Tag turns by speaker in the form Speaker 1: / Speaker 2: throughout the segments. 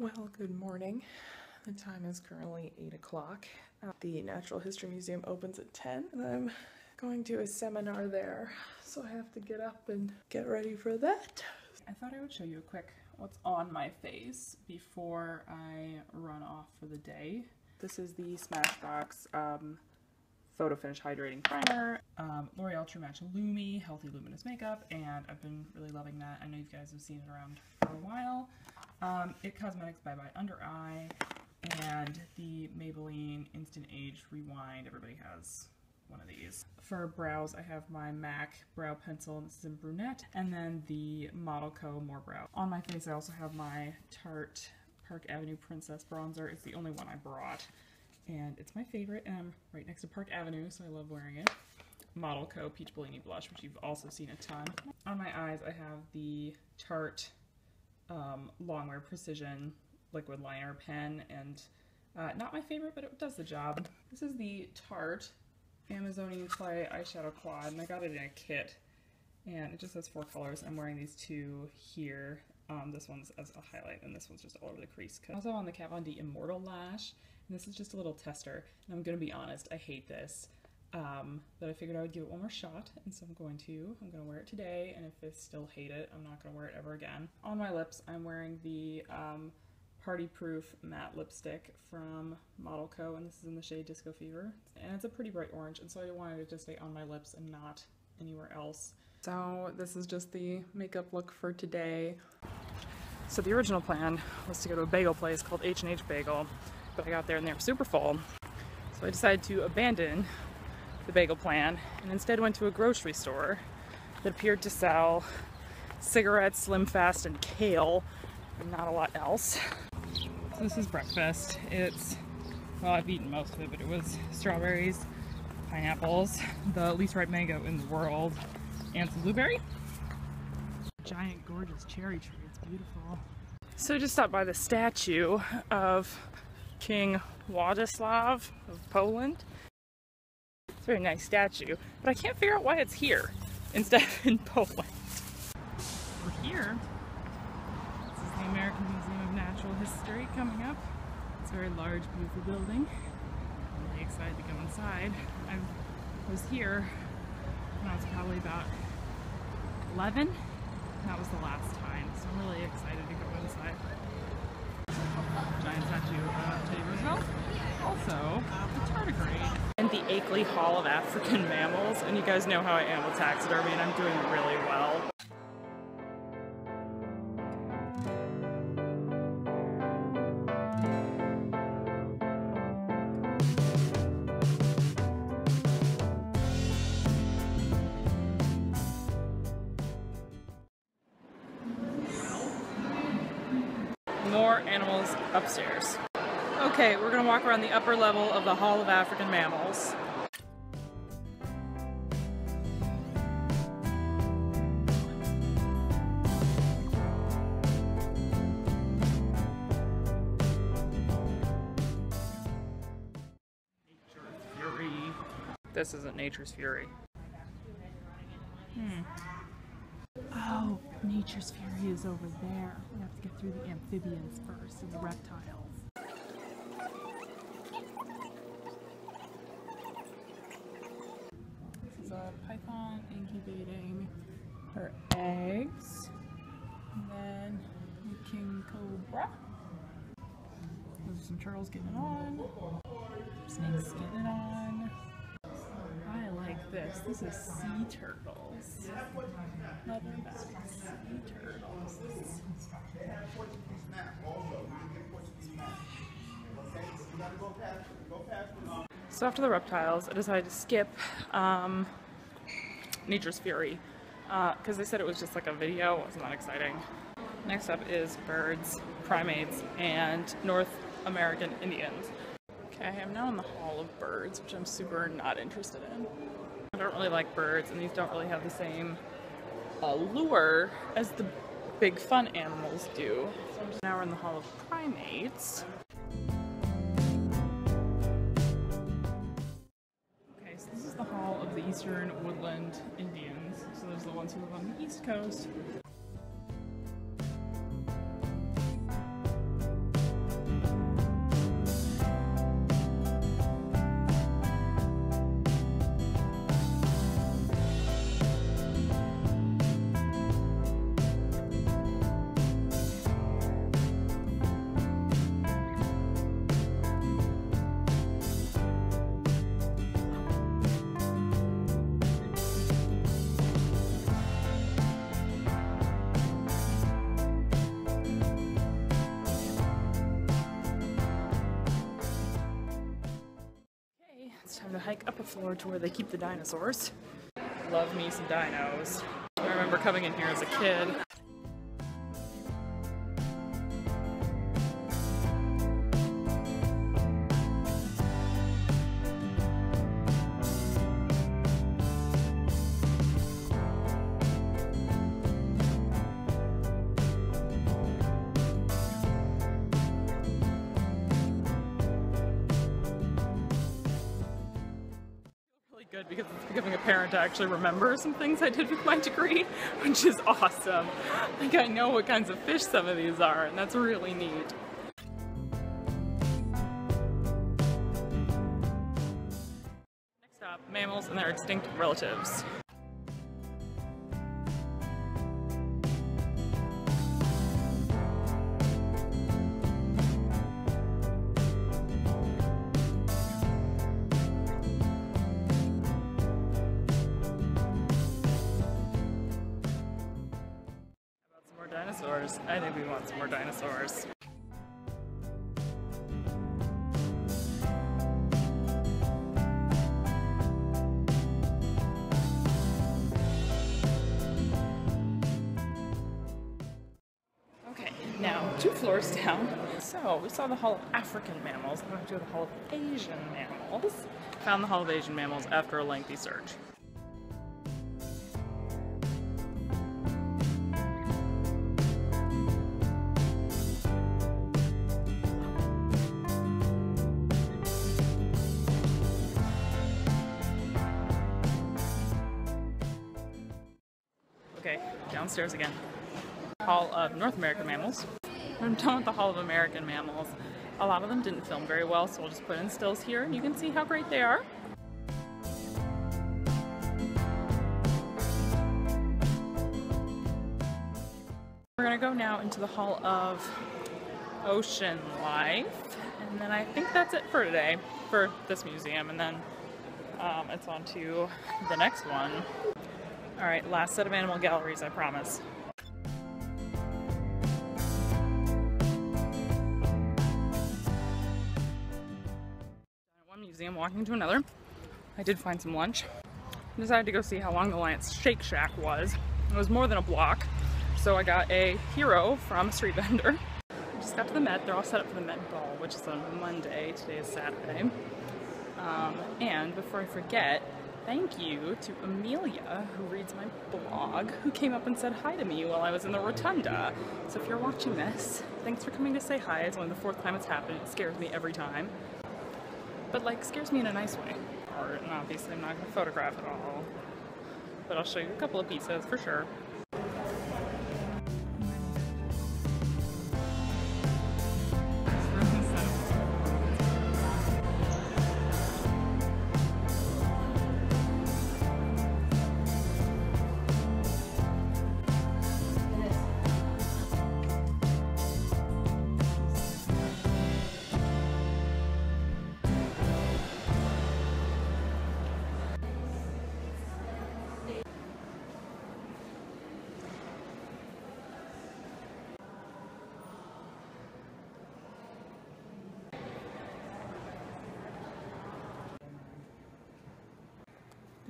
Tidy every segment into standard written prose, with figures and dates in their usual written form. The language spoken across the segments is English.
Speaker 1: Well, good morning. The time is currently 8 o'clock. The Natural History Museum opens at 10 and I'm going to a seminar there, so I have to get up and get ready for that. I thought I would show you a quick what's on my face before I run off for the day. This is the Smashbox Photo Finish Hydrating Primer, L'Oreal True Match Lumi Healthy Luminous Makeup, and I've been really loving that. I know you guys have seen it around for a while. It Cosmetics Bye Bye Under Eye, and the Maybelline Instant Age Rewind. Everybody has one of these. For brows, I have my MAC Brow Pencil, and this is in Brunette, and then the Model Co. More Brow. On my face, I also have my Tarte Park Avenue Princess Bronzer. It's the only one I brought, and it's my favorite, and I'm right next to Park Avenue, so I love wearing it. Model Co. Peach Bellini Blush, which you've also seen a ton. On my eyes, I have the Tarte Longwear Precision Liquid Liner Pen, and not my favorite, but it does the job. This is the Tarte Amazonian Clay Eyeshadow Quad, and I got it in a kit, and it just has 4 colors. I'm wearing these 2 here. This one's as a highlight, and this one's just all over the crease. Also on the Kat Von D Immortal Lash, and this is just a little tester, and I'm gonna be honest, I hate this. But I figured I would give it one more shot, and so I'm going to wear it today, and if I still hate it, I'm not going to wear it ever again. On my lips, I'm wearing the Party Proof Matte Lipstick from Model Co., and this is in the shade Disco Fever, and it's a pretty bright orange, and so I wanted it to stay on my lips and not anywhere else. So this is just the makeup look for today. So the original plan was to go to a bagel place called H&H Bagel, but I got there and they were super full, so I decided to abandon the bagel plan and instead went to a grocery store that appeared to sell cigarettes, Slim Fast, and kale, and not a lot else. So this is breakfast. It's, well, I've eaten most of it, but it was strawberries, pineapples, the least ripe mango in the world, and some blueberry. Giant gorgeous cherry tree, it's beautiful. So I just stopped by the statue of King Władysław of Poland. It's a very nice statue, but I can't figure out why it's here instead of in Poland. We're here. This is the American Museum of Natural History coming up. It's a very large, beautiful building. I'm really excited to go inside. I was here when I was probably about 11. That was the last time, so I'm really excited to go inside. Giant statue of Teddy Roosevelt. Also, the tardigrade. And the Akeley Hall of African Mammals, and you guys know how I am with taxidermy, and I'm doing really well. More animals upstairs. Okay, we're gonna walk around the upper level of the Hall of African Mammals. Nature's Fury. This isn't Nature's Fury. Oh, Nature's Fury is over there. We have to get through the amphibians first and the reptiles. This is a python incubating her eggs. And then the king cobra. Those are some turtles getting it on. Snakes getting it on. I like this. This is sea turtles. Leatherback sea turtles. So after the reptiles, I decided to skip Nature's Fury because they said it was just like a video. It wasn't that exciting. Next up is birds, primates, and North American Indians. Okay, I'm now in the Hall of Birds, which I'm super not interested in. I don't really like birds, and these don't really have the same allure as the big fun animals do. So now we're in the Hall of Primates. Okay, so this is the Hall of the Eastern Woodland Indians. So there's the ones who live on the East Coast. Time to hike up a floor to where they keep the dinosaurs. Love me some dinos. I remember coming in here as a kid. Good because it's becoming apparent to actually remember some things I did with my degree, which is awesome. Like, I know what kinds of fish some of these are, and that's really neat. Next up, mammals and their extinct relatives. Dinosaurs. I think we want some more dinosaurs. Okay, now 2 floors down. So we saw the Hall of African Mammals. I'm going to do the Hall of Asian Mammals. Found the Hall of Asian Mammals after a lengthy search. Okay, downstairs again. Hall of North American Mammals. I'm done with the Hall of American Mammals. A lot of them didn't film very well, so I'll just put in stills here and you can see how great they are. We're gonna go now into the Hall of Ocean Life, and then I think that's it for today, for this museum, and then it's on to the next one. Alright, last set of animal galleries, I promise. At one museum, walking to another. I did find some lunch. I decided to go see how long the line at Shake Shack was. It was more than a block, so I got a hero from a street vendor. I just got to the Met. They're all set up for the Met Ball, which is on Monday. Today is Saturday. And before I forget, thank you to Amelia, who reads my blog, who came up and said hi to me while I was in the rotunda. So if you're watching this, thanks for coming to say hi. It's only the 4th time it's happened. It scares me every time. But, like, scares me in a nice way. And obviously I'm not going to photograph it all. But I'll show you a couple of pieces for sure.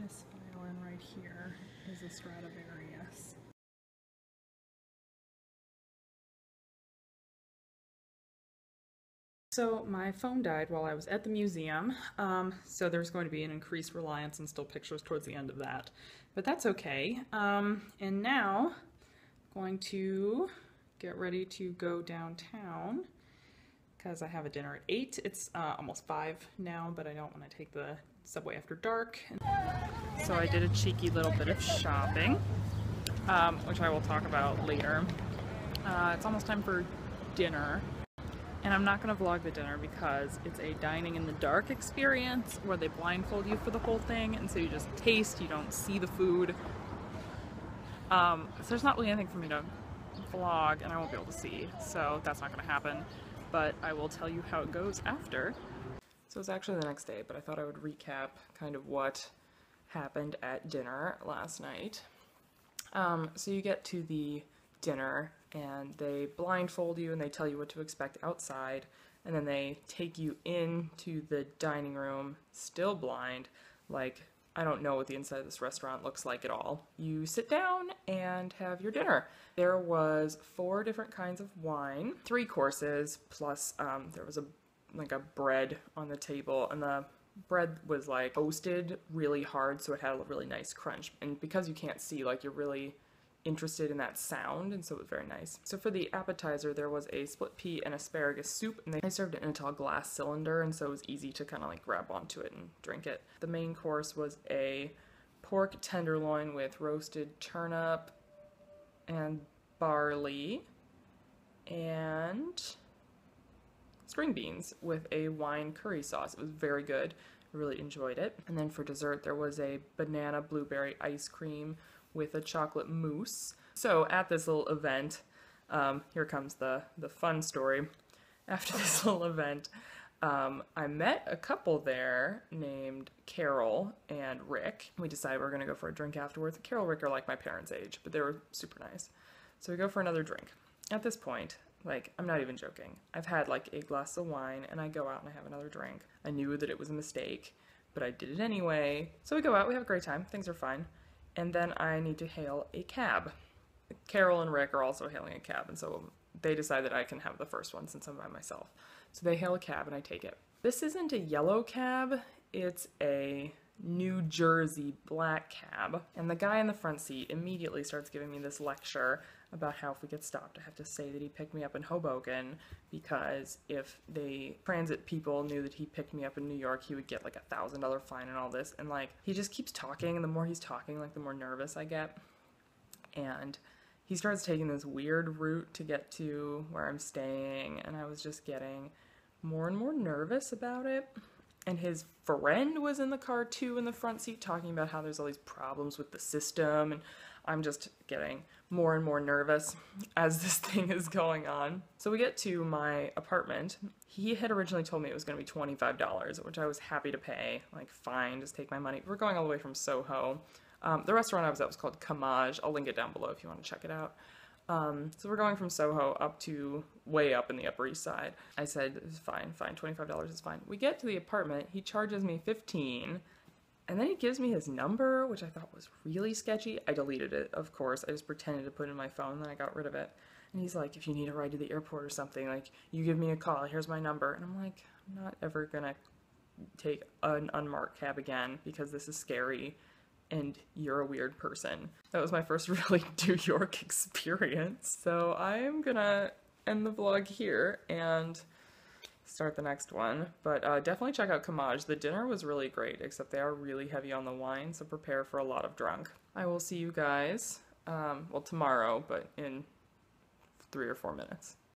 Speaker 1: This violin right here is a Stradivarius. So my phone died while I was at the museum, so there's going to be an increased reliance on still pictures towards the end of that. But that's okay. And now I'm going to get ready to go downtown because I have a dinner at 8. It's almost 5 now, but I don't want to take the subway after dark. So I did a cheeky little bit of shopping, which I will talk about later. It's almost time for dinner, and I'm not going to vlog the dinner because it's a dining in the dark experience where they blindfold you for the whole thing, and so you just taste, you don't see the food. So there's not really anything for me to vlog, and I won't be able to see, so that's not going to happen. But I will tell you how it goes after. So it's actually the next day, but I thought I would recap kind of what happened at dinner last night. So you get to the dinner and they blindfold you and they tell you what to expect outside, and then they take you into the dining room, still blind, like, I don't know what the inside of this restaurant looks like at all. You sit down and have your dinner. There was 4 different kinds of wine, 3 courses, plus there was like a bread on the table, and the bread was like toasted really hard, so it had a really nice crunch. And because you can't see, like, you're really interested in that sound, and so it was very nice. So for the appetizer, there was a split pea and asparagus soup, and they served it in a tall glass cylinder, and so it was easy to kind of like grab onto it and drink it. The main course was a pork tenderloin with roasted turnip and barley and string beans with a wine curry sauce. It was very good. I really enjoyed it. And then for dessert, there was a banana blueberry ice cream with a chocolate mousse. So at this little event, here comes the fun story. After this little event, I met a couple there named Carol and Rick. We decided we were going to go for a drink afterwards. Carol and Rick are like my parents' age, but they were super nice. So we go for another drink. At this point, like, I'm not even joking, I've had like a glass of wine, and I go out and I have another drink. I knew that it was a mistake, but I did it anyway. So we go out, we have a great time, things are fine. And then I need to hail a cab. Carol and Rick are also hailing a cab, and so they decide that I can have the first one since I'm by myself. So they hail a cab and I take it. This isn't a yellow cab, it's a New Jersey black cab. And the guy in the front seat immediately starts giving me this lecture about how if we get stopped, I have to say that he picked me up in Hoboken, because if the transit people knew that he picked me up in New York, he would get like a $1,000 fine and all this. And like, he just keeps talking, and the more he's talking, like, the more nervous I get. And he starts taking this weird route to get to where I'm staying, and I was just getting more and more nervous about it. And his friend was in the car too, in the front seat, talking about how there's all these problems with the system, and I'm just getting more and more nervous as this thing is going on. So we get to my apartment. He had originally told me it was going to be $25, which I was happy to pay. Like, fine, just take my money. We're going all the way from Soho. The restaurant I was at was called Kamaj. I'll link it down below if you want to check it out. So we're going from Soho up to way up in the Upper East Side. I said, it's fine, $25 is fine. We get to the apartment, he charges me $15, and then he gives me his number, which I thought was really sketchy. I deleted it, of course. I just pretended to put it in my phone, then I got rid of it. And he's like, if you need a ride to the airport or something, like, you give me a call, here's my number. And I'm like, I'm not ever gonna take an unmarked cab again, because this is scary, and you're a weird person. That was my first really New York experience. So I'm gonna end the vlog here and start the next one. But definitely check out Kamaj. The dinner was really great, except they are really heavy on the wine, so prepare for a lot of drunk. I will see you guys, well, tomorrow, but in 3 or 4 minutes.